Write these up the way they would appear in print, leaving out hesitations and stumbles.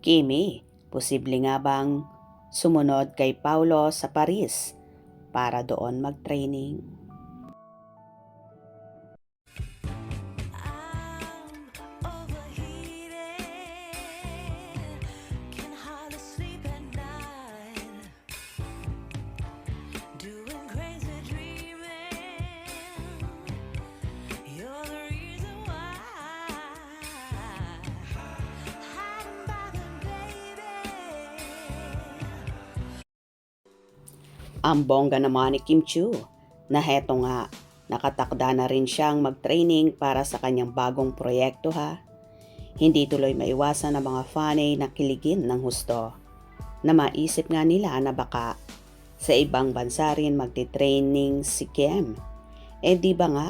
Kimi, posible nga bang sumunod kay Paulo sa Paris para doon mag-training? Ang bongga naman ni Kim Chiu na heto nga, nakatakda na rin siyang mag-training para sa kanyang bagong proyekto ha. Hindi tuloy maiwasan ng mga fanay na kiligin ng husto na maisip nga nila na baka sa ibang bansa rin magti-training si Kim. Di ba nga,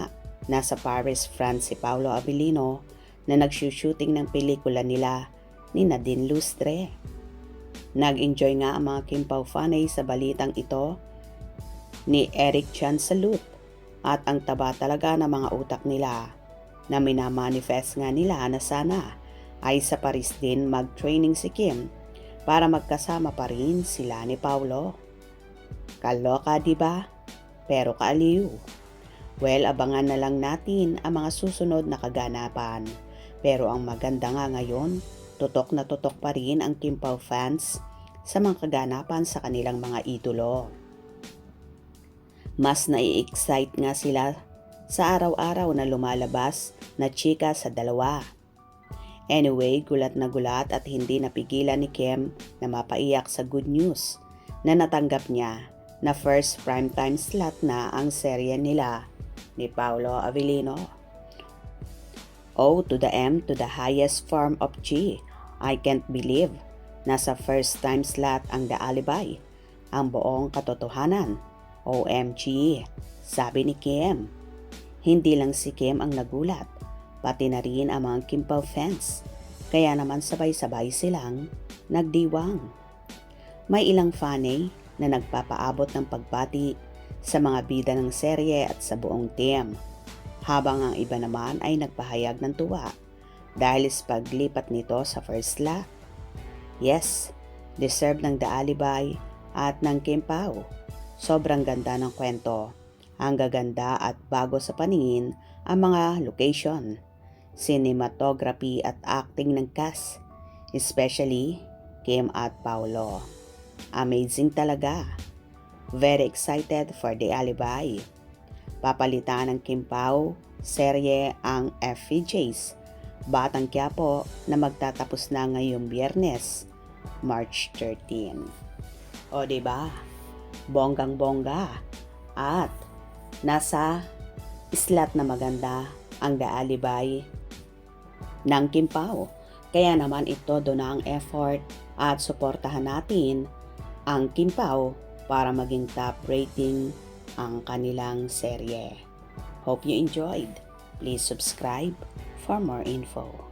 nasa Paris, France si Paolo Abilino na nagsushooting ng pelikula nila ni Nadine Lustre. Nag-enjoy nga ang mga Kim Pao fanay sa balitang ito ni Eric Chan Salute at ang taba talaga ng mga utak nila na minamanifest nga nila na sana ay sa Paris din mag-training si Kim para magkasama pa rin sila ni Paulo. Kaloka diba? Pero kaaliw. Well, abangan na lang natin ang mga susunod na kaganapan. Pero ang maganda nga ngayon, tutok na tutok pa rin ang Kim Pao fans sa mga kaganapan sa kanilang mga idolo. Mas nai-excite nga sila sa araw-araw na lumalabas na chika sa dalawa. Anyway, gulat na gulat at hindi napigilan ni Kim na mapaiyak sa good news na natanggap niya na first primetime slot na ang serye nila ni Paolo Abilino. O to the M to the highest form of G. I can't believe nasa first time slot ang The Alibi, ang buong katotohanan. OMG, sabi ni Kim. Hindi lang si Kim ang nagulat, pati na rin ang mga Kim Pao fans. Kaya naman sabay-sabay silang nagdiwang. May ilang fanay na nagpapaabot ng pagbati sa mga bida ng serye at sa buong team, habang ang iba naman ay nagpahayag ng tuwa dahil sa paglipat nito sa first slot. Yes, deserve ng The Alibi at ng Kim Pao. Sobrang ganda ng kwento. Ang gaganda at bago sa paningin ang mga location, cinematography at acting ng cast, especially Kim at Paulo. Amazing talaga. Very excited for The Alibi. Papalitan ng Kim Pao serye ang FVJs, Batang Quiapo na magtatapos na ngayong Biyernes, March 13. O diba? Bonggang-bongga. At nasa slot na maganda ang The Alibi ng Kim Pao. Kaya naman ito doon na ang effort at suportahan natin ang Kim Pao para maging top rating ang kanilang serye. Hope you enjoyed. Please subscribe for more info.